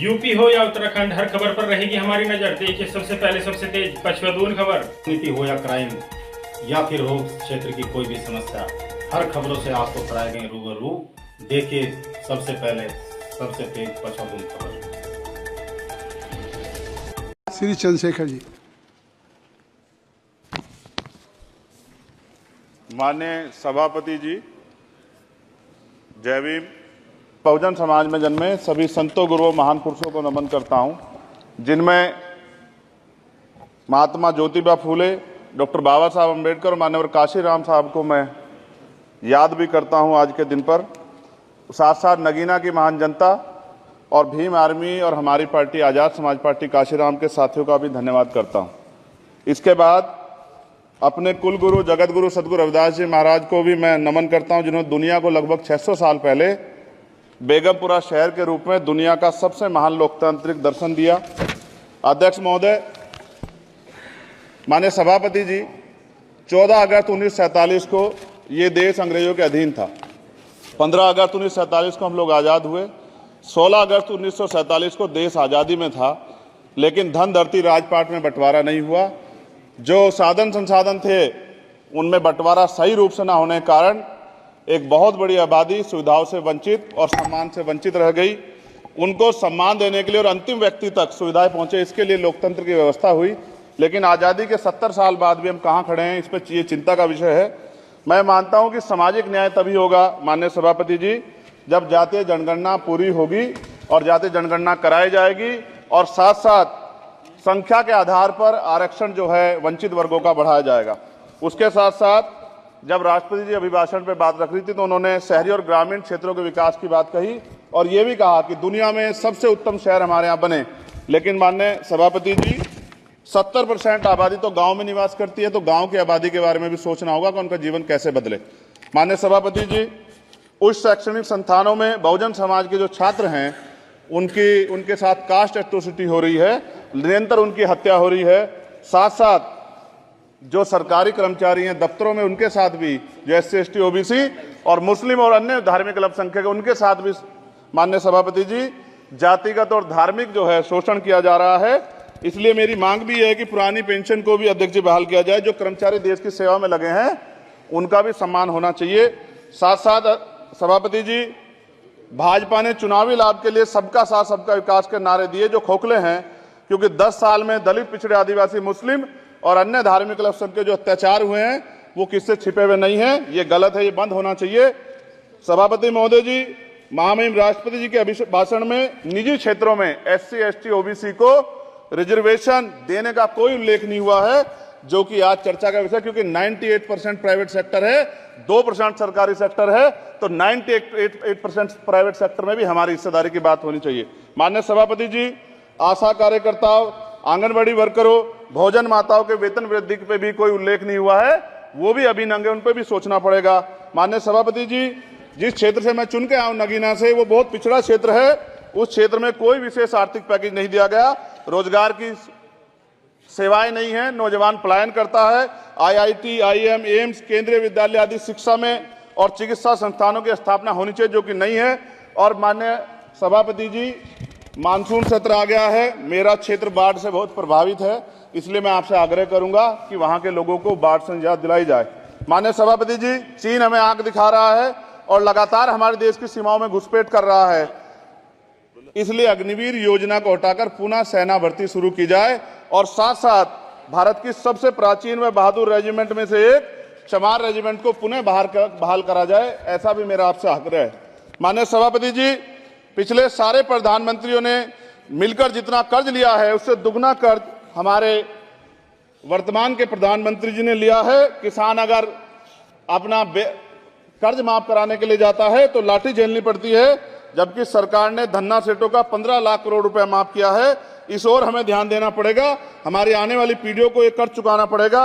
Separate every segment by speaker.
Speaker 1: UP हो या उत्तराखंड, हर खबर पर रहेगी हमारी नजर। देखिए सबसे पहले सबसे तेज पचपदून खबर।
Speaker 2: नीति हो या क्राइम या फिर हो क्षेत्र की कोई भी समस्या, हर खबरों से आपको कराएंगे रूबरू। देखिए सबसे पहले सबसे तेज पचपदून खबर।
Speaker 3: श्री चंद्रशेखर जी।
Speaker 4: माननीय सभापति जी, जय भीम। बहुजन समाज में जन्मे सभी संतों, गुरुओं, महान पुरुषों को नमन करता हूं, जिनमें महात्मा ज्योतिबा फूले, डॉक्टर बाबा साहब अम्बेडकर और मान्यवर काशीराम साहब को मैं याद भी करता हूं आज के दिन पर। साथ साथ नगीना की महान जनता और भीम आर्मी और हमारी पार्टी आज़ाद समाज पार्टी काशीराम के साथियों का भी धन्यवाद करता हूं। इसके बाद अपने कुल गुरु जगत गुरु सदगुरु रविदास जी महाराज को भी मैं नमन करता हूं, जिन्होंने दुनिया को लगभग 600 साल पहले बेगमपुरा शहर के रूप में दुनिया का सबसे महान लोकतांत्रिक दर्शन दिया। अध्यक्ष महोदय, माननीय सभापति जी, 14 अगस्त 1947 को ये देश अंग्रेजों के अधीन था। 15 अगस्त 1947 को हम लोग आज़ाद हुए। 16 अगस्त 1947 को देश आज़ादी में था, लेकिन धन धरती राजपाट में बंटवारा नहीं हुआ। जो साधन संसाधन थे उनमें बंटवारा सही रूप से न होने के कारण एक बहुत बड़ी आबादी सुविधाओं से वंचित और सम्मान से वंचित रह गई। उनको सम्मान देने के लिए और अंतिम व्यक्ति तक सुविधाएं पहुंचे, इसके लिए लोकतंत्र की व्यवस्था हुई। लेकिन आज़ादी के 70 साल बाद भी हम कहां खड़े हैं, इस पर ये चिंता का विषय है। मैं मानता हूं कि सामाजिक न्याय तभी होगा माननीय सभापति जी, जब जातीय जनगणना पूरी होगी और जातीय जनगणना कराई जाएगी और साथ साथ संख्या के आधार पर आरक्षण जो है वंचित वर्गों का बढ़ाया जाएगा। उसके साथ साथ जब राष्ट्रपति जी अभिभाषण पे बात रख रही थी तो उन्होंने शहरी और ग्रामीण क्षेत्रों के विकास की बात कही और ये भी कहा कि दुनिया में सबसे उत्तम शहर हमारे यहाँ बने। लेकिन माननीय सभापति जी, 70% आबादी तो गांव में निवास करती है, तो गांव की आबादी के बारे में भी सोचना होगा कि उनका जीवन कैसे बदले। माननीय सभापति जी, उच्च शैक्षणिक संस्थानों में बहुजन समाज के जो छात्र हैं उनके साथ कास्ट एट्रोसिटी हो रही है, निरंतर उनकी हत्या हो रही है। साथ साथ जो सरकारी कर्मचारी हैं दफ्तरों में, उनके साथ भी जो SC ST OBC और मुस्लिम और अन्य धार्मिक अल्पसंख्यक, उनके साथ भी माननीय सभापति जी जातिगत और धार्मिक जो है शोषण किया जा रहा है। इसलिए मेरी मांग भी है कि पुरानी पेंशन को भी अध्यक्ष जी बहाल किया जाए। जो कर्मचारी देश की सेवा में लगे हैं उनका भी सम्मान होना चाहिए। साथ साथ सभापति जी, भाजपा ने चुनावी लाभ के लिए सबका साथ सबका विकास के नारे दिए जो खोखले हैं, क्योंकि 10 साल में दलित, पिछड़े, आदिवासी, मुस्लिम और अन्य धार्मिक अल्पसंख्यक जो अत्याचार हुए हैं वो किससे छिपे हुए नहीं हैं। ये गलत है, ये बंद होना चाहिए। सभापति महोदय जी, महामहिम राष्ट्रपति जी के अभिभाषण में निजी क्षेत्रों में SC ST OBC को रिजर्वेशन देने का कोई उल्लेख नहीं हुआ है, जो कि आज चर्चा का विषय, क्योंकि 98% प्राइवेट सेक्टर है, 2% सरकारी सेक्टर है, तो 98% प्राइवेट सेक्टर में भी हमारी हिस्सेदारी की बात होनी चाहिए। माननीय सभापति जी, आशा कार्यकर्ताओं, आंगनबाड़ी वर्करों, भोजन माताओं के वेतन वृद्धि पे भी कोई उल्लेख नहीं हुआ है, वो भी अभी नंगे, उन पर भी सोचना पड़ेगा। माननीय सभापति जी, जिस क्षेत्र से मैं चुन के आया हूं नगीना से, वो बहुत पिछड़ा क्षेत्र है। उस क्षेत्र में कोई विशेष आर्थिक पैकेज नहीं दिया गया, रोजगार की सेवाएं नहीं है, नौजवान पलायन करता है। IIT, IIM, एम्स, केंद्रीय विद्यालय आदि शिक्षा में और चिकित्सा संस्थानों की स्थापना होनी चाहिए, जो कि नहीं है। और माननीय सभापति जी, मानसून सत्र आ गया है, मेरा क्षेत्र बाढ़ से बहुत प्रभावित है, इसलिए मैं आपसे आग्रह करूंगा कि वहां के लोगों को बाढ़ से निजात दिलाई जाए। माननीय सभापति जी, चीन हमें आंख दिखा रहा है और लगातार हमारे देश की सीमाओं में घुसपैठ कर रहा है, इसलिए अग्निवीर योजना को हटाकर पुनः सेना भर्ती शुरू की जाए और साथ साथ भारत की सबसे प्राचीन व बहादुर रेजिमेंट में से एक चमार रेजिमेंट को पुनः बहाल करा जाए, ऐसा भी मेरा आपसे आग्रह है। माननीय सभापति जी, पिछले सारे प्रधानमंत्रियों ने मिलकर जितना कर्ज लिया है उससे दुगना कर्ज हमारे वर्तमान के प्रधानमंत्री जी ने लिया है। किसान अगर अपना कर्ज माफ कराने के लिए जाता है तो लाठी झेलनी पड़ती है, जबकि सरकार ने धन्ना सेठों का 15 लाख करोड़ रुपया माफ किया है। इस ओर हमें ध्यान देना पड़ेगा, हमारी आने वाली पीढ़ियों को ये कर्ज चुकाना पड़ेगा।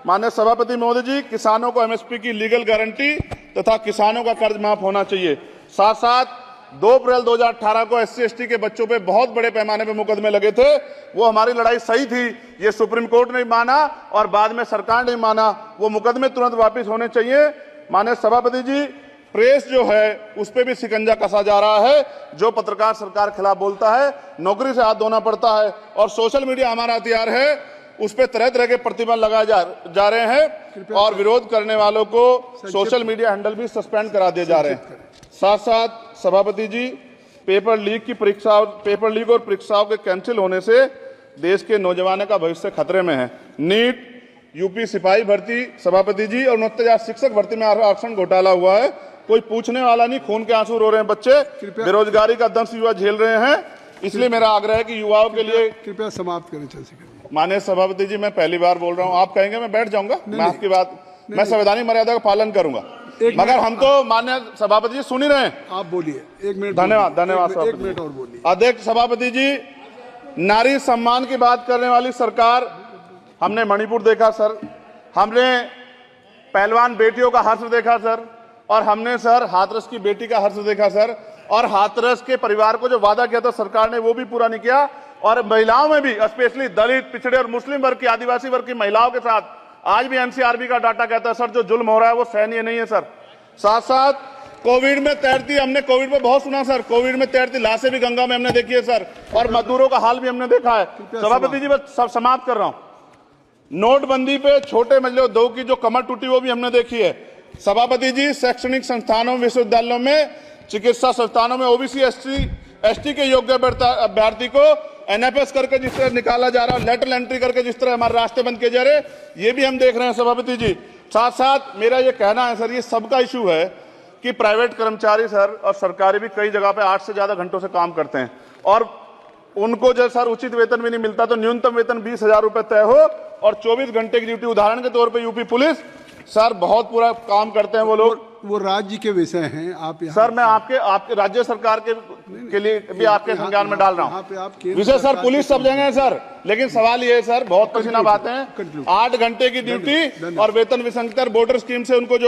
Speaker 4: माननीय सभापति महोदय जी, किसानों को MSP की लीगल गारंटी तथा किसानों का कर्ज माफ होना चाहिए। साथ साथ 2 अप्रैल 2018 को SC ST के बच्चों पे बहुत बड़े पैमाने पे मुकदमे लगे थे, वो हमारी लड़ाई सही थी, ये सुप्रीम कोर्ट ने माना और बाद में सरकार ने माना, वो मुकदमे तुरंत वापस होने चाहिए। माननीय सभापति जी, प्रेस जो है उस पे भी शिकंजा कसा जा रहा है। जो पत्रकार सरकार खिलाफ बोलता है नौकरी से हाथ धोना पड़ता है, और सोशल मीडिया हमारा हथियार है, उस पे तरह तरह के प्रतिबंध लगाए जा रहे हैं और विरोध करने वालों को सोशल मीडिया हैंडल भी सस्पेंड करा दिए जा रहे हैं। साथ साथ सभापति जी, पेपर लीक और परीक्षाओं के कैंसिल होने से देश के नौजवानों का भविष्य खतरे में है। नीट, यूपी सिपाही भर्ती सभापति जी और 69,000 शिक्षक भर्ती में आरक्षण घोटाला हुआ है, कोई पूछने वाला नहीं, खून के आंसू रो रहे हैं बच्चे, बेरोजगारी का दंश युवा झेल रहे हैं। इसलिए मेरा आग्रह है कि युवाओं के लिए
Speaker 3: कृपया समाप्त करें चंद्रशेखर जी।
Speaker 4: माननीय सभापति जी, मैं पहली बार बोल रहा हूं, आप कहेंगे मैं बैठ जाऊंगा, मैं आपकी बात, मैं संवैधानिक मर्यादा का पालन करूंगा, मगर हम तो माननीय सभापति जी सुन ही रहे हैं।
Speaker 3: आप बोलिए, 1 मिनट।
Speaker 4: धन्यवाद।
Speaker 3: एक मिनट और बोलिए।
Speaker 4: अध्यक्ष सभापति जी, नारी सम्मान की बात करने वाली सरकार, हमने मणिपुर देखा सर, हमने पहलवान बेटियों का हर्ष देखा सर, और हमने सर हाथरस की बेटी का हर्ष देखा सर, और हाथरस के परिवार को जो वादा किया था सरकार ने वो भी पूरा नहीं किया, और महिलाओं में भी स्पेशली दलित, पिछड़े और मुस्लिम वर्ग की, आदिवासी वर्ग की महिलाओं के साथ आज भी एनसीआरबी का डाटा कहता है सर जो जुल्म हो रहा है वो सहनीय नहीं है सर। साथ साथ कोविड में तैरती, हमने कोविड में बहुत सुना सर, कोविड में तैरती लाशें भी गंगा में हमने देखी है सर, और मजदूरों का हाल भी हमने देखा है। सभापति जी, बस सब समाप्त कर रहा हूं। नोटबंदी पे छोटे मजले उद्योग की जो कमर टूटी वो भी हमने देखी है। सभापति जी, शैक्षणिक संस्थानों, विश्वविद्यालयों में, चिकित्सा संस्थानों में ओबीसी एसटी के योग्य अभ्यर्थी को एनएफएस करके जिस तरह निकाला जा रहा है, लेटरल एंट्री करके जिस तरह हमारे रास्ते बंद किए जा रहे, ये भी हम देख रहे हैं सभापति जी। साथ साथ मेरा ये कहना है सर, ये सबका इशू है कि प्राइवेट कर्मचारी सर और सरकारी भी कई जगह पे 8 से ज्यादा घंटों से काम करते हैं, और उनको जो सर उचित वेतन भी नहीं मिलता, तो न्यूनतम वेतन 20,000 रुपए तय हो और 24 घंटे की ड्यूटी। उदाहरण के तौर पे यूपी पुलिस सर बहुत पूरा काम करते हैं वो लोग,
Speaker 3: वो राज्य के विषय हैं। आप
Speaker 4: सर मैं आपके राज्य सरकार के लिए भी आपके संज्ञान में डाल रहा हूँ विषय सर। पुलिस सब जगह है सर, लेकिन सवाल ये है सर, बहुत पसीना बातें हैं, 8 घंटे की ड्यूटी और वेतन विसंगति, बॉर्डर स्कीम से उनको जो